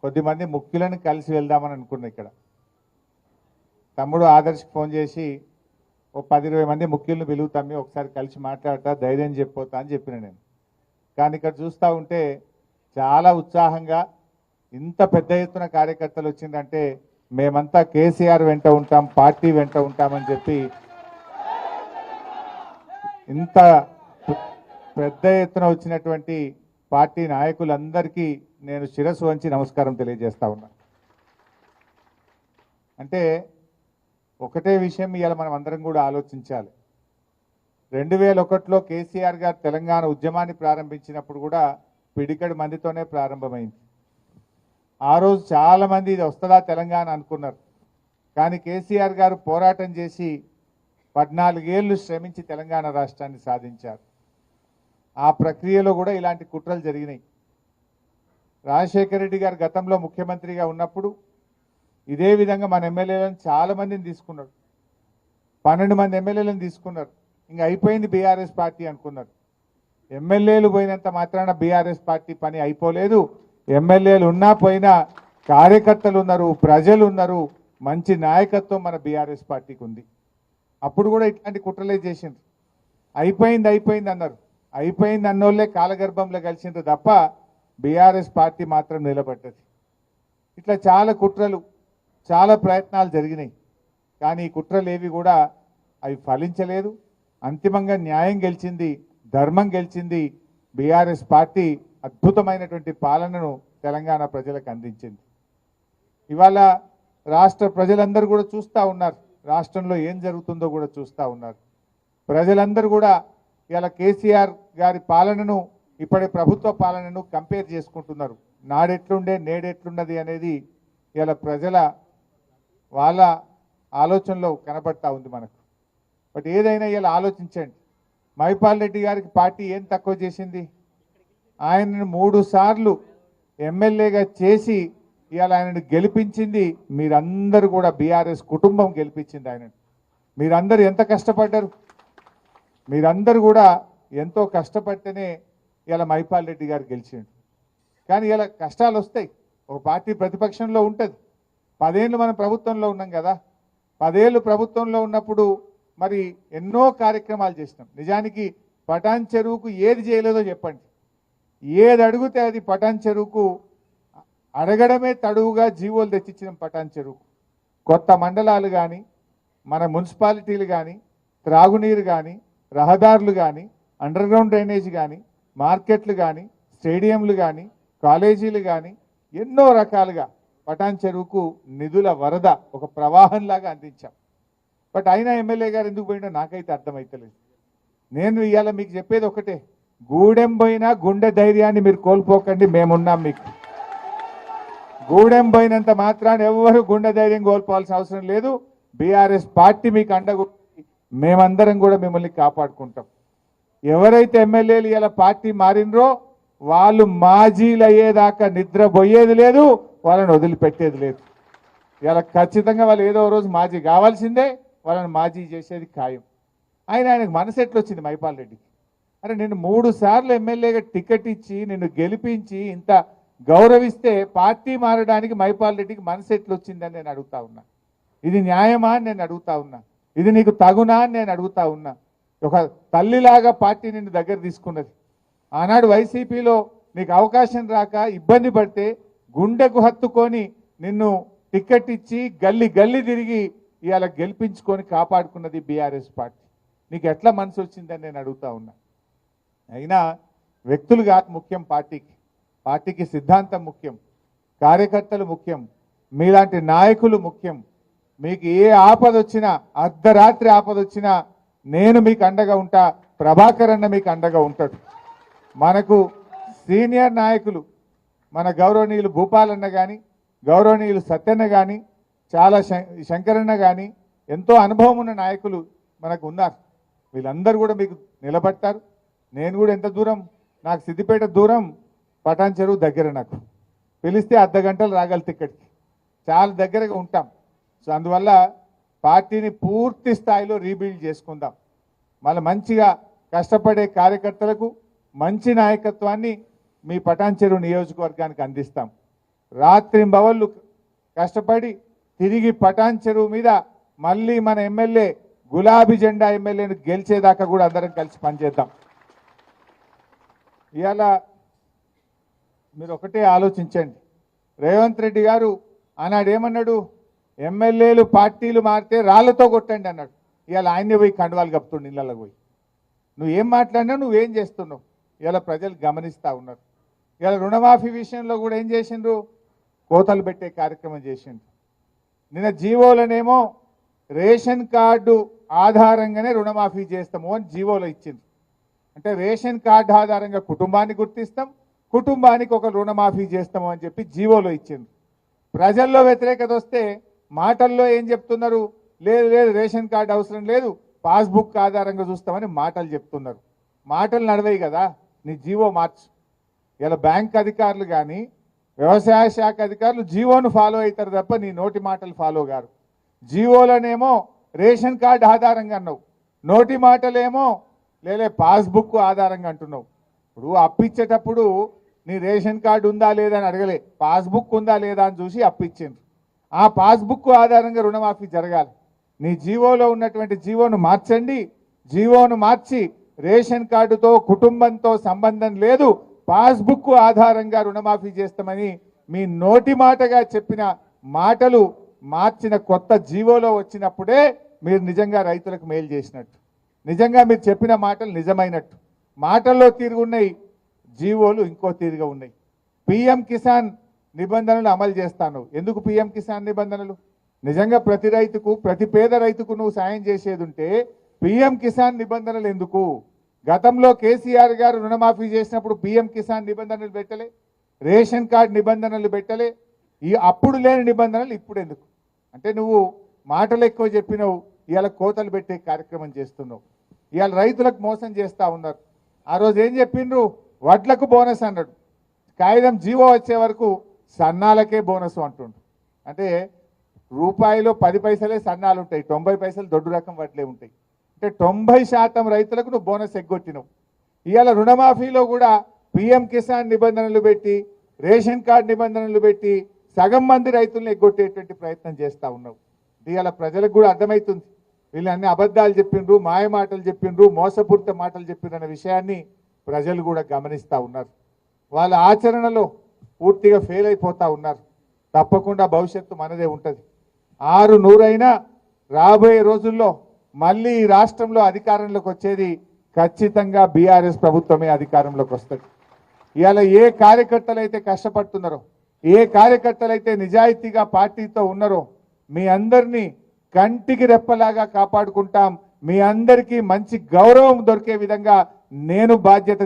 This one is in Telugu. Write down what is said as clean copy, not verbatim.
కొద్దిమంది ముఖ్యులను కలిసి వెళ్దామని అనుకున్నా. ఇక్కడ తమ్ముడు ఆదర్శ్ ఫోన్ చేసి ఓ 10-20 మంది ముఖ్యులను పిలుగుతామి, ఒకసారి కలిసి మాట్లాడతా, ధైర్యం చెప్పిపోతా అని చెప్పిన నేను. కానీ ఇక్కడ చూస్తూ ఉంటే చాలా ఉత్సాహంగా ఇంత పెద్ద ఎత్తున కార్యకర్తలు వచ్చిందంటే మేమంతా కేసీఆర్ వెంట ఉంటాం, పార్టీ వెంట ఉంటామని చెప్పి ఇంత పెద్ద ఎత్తున వచ్చినటువంటి పార్టీ నాయకులందరికీ నేను శిరస్సు వంచి నమస్కారం తెలియజేస్తా ఉన్నా. అంటే ఒకటే విషయం ఇవాళ మనం అందరం కూడా ఆలోచించాలి. 2001లో కేసీఆర్ గారు తెలంగాణ ఉద్యమాన్ని ప్రారంభించినప్పుడు కూడా పిడికడి మందితోనే ప్రారంభమైంది. ఆ రోజు చాలామంది ఇది వస్తుందా తెలంగాణ అనుకున్నారు. కానీ కేసీఆర్ గారు పోరాటం చేసి 14 ఏళ్ళు శ్రమించి తెలంగాణ రాష్ట్రాన్ని సాధించారు. ఆ ప్రక్రియలో కూడా ఇలాంటి కుట్రలు జరిగినాయి. రాజశేఖర రెడ్డి గారు గతంలో ముఖ్యమంత్రిగా ఉన్నప్పుడు ఇదే విధంగా మన ఎమ్మెల్యేలను చాలామందిని తీసుకున్నాడు. 12 మంది ఎమ్మెల్యేలను తీసుకున్నారు. ఇంకా అయిపోయింది బీఆర్ఎస్ పార్టీ అనుకున్నారు. ఎమ్మెల్యేలు పోయినంత మాత్రాన బీఆర్ఎస్ పార్టీ పని అయిపోలేదు. ఎమ్మెల్యేలు ఉన్నా పోయినా కార్యకర్తలు ఉన్నారు, ప్రజలు ఉన్నారు, మంచి నాయకత్వం మన బీఆర్ఎస్ పార్టీకి ఉంది. అప్పుడు కూడా ఇట్లాంటి కుట్రలే చేసిండ్రు. అయిపోయింది అన్నారు. అయిపోయింది అన్నోళ్ళే కాలగర్భంలో కలిసిండ్రు తప్ప బీఆర్ఎస్ పార్టీ మాత్రం నిలబడ్డది. ఇట్లా చాలా కుట్రలు, చాలా ప్రయత్నాలు జరిగినాయి. కానీ ఈ కుట్రలు ఏవి కూడా అవి ఫలించలేదు. అంతిమంగా న్యాయం గెలిచింది, ధర్మం గెలిచింది. బీఆర్ఎస్ పార్టీ అద్భుతమైనటువంటి పాలనను తెలంగాణ ప్రజలకు అందించింది. ఇవాళ రాష్ట్ర ప్రజలందరూ కూడా చూస్తూ ఉన్నారు. రాష్ట్రంలో ఏం జరుగుతుందో కూడా చూస్తూ ఉన్నారు. ప్రజలందరూ కూడా ఇవాళ కేసీఆర్ గారి పాలనను ఇప్పటి ప్రభుత్వ పాలనను కంపేర్ చేసుకుంటున్నారు. నాడెట్లుండే నేడెట్లున్నది అనేది ఇవాళ ప్రజల వాళ్ళ ఆలోచనలో కనబడతా ఉంది మనకు. బట్ ఏదైనా ఇలా ఆలోచించండి. మైపాల్ రెడ్డి గారికి పార్టీ ఏం తక్కువ చేసింది? ఆయనను 3 సార్లు ఎమ్మెల్యేగా చేసి ఇవాళ ఆయనను గెలిపించింది మీరందరూ కూడా. బీఆర్ఎస్ కుటుంబం గెలిపించింది ఆయనను. మీరందరూ ఎంత కష్టపడ్డారు? మీరందరూ కూడా ఎంతో కష్టపడితేనే ఇలా మైపాల్ రెడ్డి గారు గెలిచిండు. కానీ ఇలా కష్టాలు వస్తాయి. ఒక పార్టీ ప్రతిపక్షంలో ఉంటుంది. 10 ఏళ్ళు మనం ప్రభుత్వంలో ఉన్నాం కదా. 10 ఏళ్ళు ప్రభుత్వంలో ఉన్నప్పుడు మరి ఎన్నో కార్యక్రమాలు చేసినాం. నిజానికి పటాన్ చెరువుకు ఏది చేయలేదో చెప్పండి. ఏది అడిగితే అది పటాన్ చెరువుకు అడగడమే తడువుగా జీవోలు తెచ్చిచ్చినాం. పటాన్ చెరువుకు కొత్త మండలాలు కానీ, మన మున్సిపాలిటీలు కానీ, త్రాగునీరు కానీ, రహదారులు కానీ, అండర్గ్రౌండ్ డ్రైనేజ్ కానీ, మార్కెట్లు కానీ, స్టేడియంలు కానీ, కాలేజీలు కానీ ఎన్నో రకాలుగా పటాన్ చెరువుకు నిధుల వరద ఒక ప్రవాహంలాగా అందించాం. బట్ అయినా ఎమ్మెల్యే గారు ఎందుకు పోయినా నాకైతే అర్థమవుతలేదు. నేను ఇవాళ మీకు చెప్పేది ఒకటే, గూడెం పోయినా గుండె ధైర్యాన్ని మీరు కోల్పోకండి, మేమున్నాం మీకు. గూడెం పోయినంత మాత్రాన ఎవరు గుండె ధైర్యం కోల్పోవాల్సిన అవసరం లేదు. బీఆర్ఎస్ పార్టీ మీకు అండగా మేమందరం కూడా మిమ్మల్ని కాపాడుకుంటాం. ఎవరైతే ఎమ్మెల్యేలు ఇలా పార్టీ మారినరో వాళ్ళు మాజీలు అయ్యేదాకా నిద్రపోయేది లేదు, వాళ్ళని వదిలిపెట్టేది లేదు. ఇలా ఖచ్చితంగా వాళ్ళు ఏదో రోజు మాజీ కావాల్సిందే, వాళ్ళని మాజీ చేసేది ఖాయం. ఆయనకు మనసు ఎట్లొచ్చింది మైపాల్ రెడ్డికి? అరే నేను 3 సార్లు ఎమ్మెల్యేగా టికెట్ ఇచ్చి నిన్ను గెలిపించి ఇంత గౌరవిస్తే పార్టీ మారడానికి మైపాల్ రెడ్డికి మనసు ఎట్లొచ్చిందని నేను అడుగుతా ఉన్నా. ఇది న్యాయమా అని నేను అడుగుతా ఉన్నా. ఇది నీకు తగునా అని నేను అడుగుతా ఉన్నా. ఒక తల్లిలాగా పార్టీ నిన్ను దగ్గర తీసుకున్నది. ఆనాడు వైసీపీలో నీకు అవకాశం రాక ఇబ్బంది పడితే గుండెకు హత్తుకొని నిన్ను టికెట్ ఇచ్చి గల్లీ గల్లీ తిరిగి ఇవాళ గెలిపించుకొని కాపాడుకున్నది బీఆర్ఎస్ పార్టీ. నీకు ఎట్లా మనసు వచ్చిందని నేను అడుగుతా ఉన్నా. అయినా వ్యక్తులు కాదు ముఖ్యం పార్టీకి. పార్టీకి సిద్ధాంతం ముఖ్యం, కార్యకర్తలు ముఖ్యం, మీలాంటి నాయకులు ముఖ్యం. మీకు ఏ ఆపద వచ్చినా, అర్ధరాత్రి ఆపద వచ్చినా నేను మీకు అండగా ఉంటా, ప్రభాకర్ అన్న మీకు అండగా ఉంటాడు. మనకు సీనియర్ నాయకులు మన గౌరవనీయులు భూపాలన్న కానీ, గౌరవనీయులు సత్యన్న కానీ, చాలా శంకరన్న కానీ ఎంతో అనుభవం ఉన్న నాయకులు మనకు ఉన్నారు. వీళ్ళందరూ కూడా మీకు నిలబడతారు. నేను కూడా ఎంత దూరం, నాకు సిద్దిపేట దూరం, పటాన్ చెరువు దగ్గర. నాకు పిలిస్తే అర్ధ గంటలు రాగలితే ఇక్కడికి, చాలా దగ్గరగా ఉంటాం. సో అందువల్ల పార్టీని పూర్తి స్థాయిలో రీబిల్డ్ చేసుకుందాం. మళ్ళీ మంచిగా కష్టపడే కార్యకర్తలకు మంచి నాయకత్వాన్ని మీ పటాన్ చెరువు నియోజకవర్గానికి అందిస్తాం. రాత్రింబవళ్ళు కష్టపడి తిరిగి పటాన్ చెరువు మీద మళ్ళీ మన ఎమ్మెల్యే గులాబీ జెండా ఎమ్మెల్యేను గెలిచేదాకా కూడా అందరం కలిసి పనిచేద్దాం. ఇవాళ మీరు ఒకటే ఆలోచించండి. రేవంత్ రెడ్డి గారు ఆనాడు ఏమన్నాడు? ఎమ్మెల్యేలు పార్టీలు మారితే రాళ్లతో కొట్టండి అన్నాడు. ఇవాళ ఆయన్ని పోయి కండువాలు కప్పుతుండు ఇళ్ళకి పోయి. నువ్వేం మాట్లాడినా నువ్వేం చేస్తున్నావు ఇలా ప్రజలు గమనిస్తూ ఉన్నారు. ఇలా రుణమాఫీ విషయంలో కూడా ఏం చేసిండ్రు? కోతలు పెట్టే కార్యక్రమం చేసిండ్రు. నిన్న జీవోలనేమో రేషన్ కార్డు ఆధారంగానే రుణమాఫీ చేస్తాము అని జీవోలో ఇచ్చిండ్రు. అంటే రేషన్ కార్డు ఆధారంగా కుటుంబాన్ని గుర్తిస్తాం, కుటుంబానికి ఒక రుణమాఫీ చేస్తాము అని చెప్పి జీవోలో ఇచ్చిండ్రు. ప్రజల్లో వ్యతిరేకత వస్తే మాటల్లో ఏం చెప్తున్నారు? లేదు లేదు రేషన్ కార్డు అవసరం లేదు, పాస్బుక్ ఆధారంగా చూస్తామని మాటలు చెప్తున్నారు. మాటలు నడవయి కదా, నీ జీవో మార్చు. ఇలా బ్యాంక్ అధికారులు కానీ వ్యవసాయ శాఖ అధికారులు జీవోను ఫాలో అవుతారు తప్ప నీ నోటి మాటలు ఫాలో గారు. జీవోలనేమో రేషన్ కార్డు ఆధారంగా అన్నావు, నోటి మాటలేమో లేలే పాస్బుక్ ఆధారంగా అంటున్నావు. ఇప్పుడు అప్పిచ్చేటప్పుడు నీ రేషన్ కార్డు ఉందా లేదా అని అడగలే, పాస్బుక్ ఉందా లేదా అని చూసి అప్పిచ్చిండ్రు. ఆ పాస్బుక్ ఆధారంగా రుణమాఫీ జరగాలి. నీ జీవోలో ఉన్నటువంటి జీవోను మార్చండి. జీవోను మార్చి రేషన్ కార్డుతో కుటుంబంతో సంబంధం లేదు, పాస్బుక్ ఆధారంగా రుణమాఫీ చేస్తామని మీ నోటి మాటగా చెప్పిన మాటలు మార్చిన కొత్త జీవోలో వచ్చినప్పుడే మీరు నిజంగా రైతులకు మేలు చేసినట్టు, నిజంగా మీరు చెప్పిన మాటలు నిజమైనట్టు. మాటల్లో తీరుగున్నాయి, జీవోలు ఇంకో తీరుగా ఉన్నాయి. పిఎం కిసాన్ నిబంధనలు అమలు చేస్తాను. ఎందుకు పిఎం కిసాన్ నిబంధనలు? నిజంగా ప్రతి రైతుకు, ప్రతి పేద రైతుకు నువ్వు సాయం చేసేది ఉంటే పిఎం కిసాన్ నిబంధనలు ఎందుకు? గతంలో కేసీఆర్ గారు రుణమాఫీ చేసినప్పుడు పిఎం కిసాన్ నిబంధనలు పెట్టలే, రేషన్ కార్డు నిబంధనలు పెట్టలే. ఈ అప్పుడు లేని నిబంధనలు ఇప్పుడు ఎందుకు? అంటే నువ్వు మాటలు ఎక్కువ చెప్పినావు, ఇవాళ కోతలు పెట్టే కార్యక్రమం చేస్తున్నావు. ఇవాళ రైతులకు మోసం చేస్తూ ఉన్నారు. ఆ రోజు ఏం చెప్పిండ్రు? వడ్లకు బోనస్ అన్నాడు. కాగితం జీవో వచ్చే వరకు సన్నాలకే బోనస్ అంటుండు. అంటే రూపాయిలో 10 పైసలే సన్నాలు ఉంటాయి, 90 పైసలు దొడ్డు రకం వడ్లే ఉంటాయి. అంటే 90% రైతులకు నువ్వు బోనస్ ఎగ్గొట్టినావు. ఇవాళ రుణమాఫీలో కూడా పిఎం కిసాన్ నిబంధనలు పెట్టి, రేషన్ కార్డు నిబంధనలు పెట్టి సగం మంది రైతులను ఎగ్గొట్టేటువంటి ప్రయత్నం చేస్తూ ఉన్నావు. ఇవాళ ప్రజలకు కూడా అర్థమవుతుంది, వీళ్ళు అన్ని అబద్ధాలు చెప్పిండ్రు, మాయ మాటలు చెప్పిండ్రు, మోసపూరిత మాటలు చెప్పిండ్రు అనే విషయాన్ని ప్రజలు కూడా గమనిస్తూ ఉన్నారు. వాళ్ళ ఆచరణలో పూర్తిగా ఫెయిల్ అయిపోతూ ఉన్నారు. తప్పకుండా భవిష్యత్తు మనదే ఉంటుంది. 600 రాబోయే రోజుల్లో మళ్ళీ ఈ రాష్ట్రంలో అధికారంలోకి వచ్చేది ఖచ్చితంగా బీఆర్ఎస్ ప్రభుత్వమే అధికారంలోకి వస్తుంది. ఇవాళ ఏ కార్యకర్తలు అయితే కష్టపడుతున్నారో, ఏ కార్యకర్తలు అయితే నిజాయితీగా పార్టీతో ఉన్నారో మీ అందరినీ కంటికి రెప్పలాగా కాపాడుకుంటాం. మీ అందరికీ మంచి గౌరవం దొరికే విధంగా నేను బాధ్యత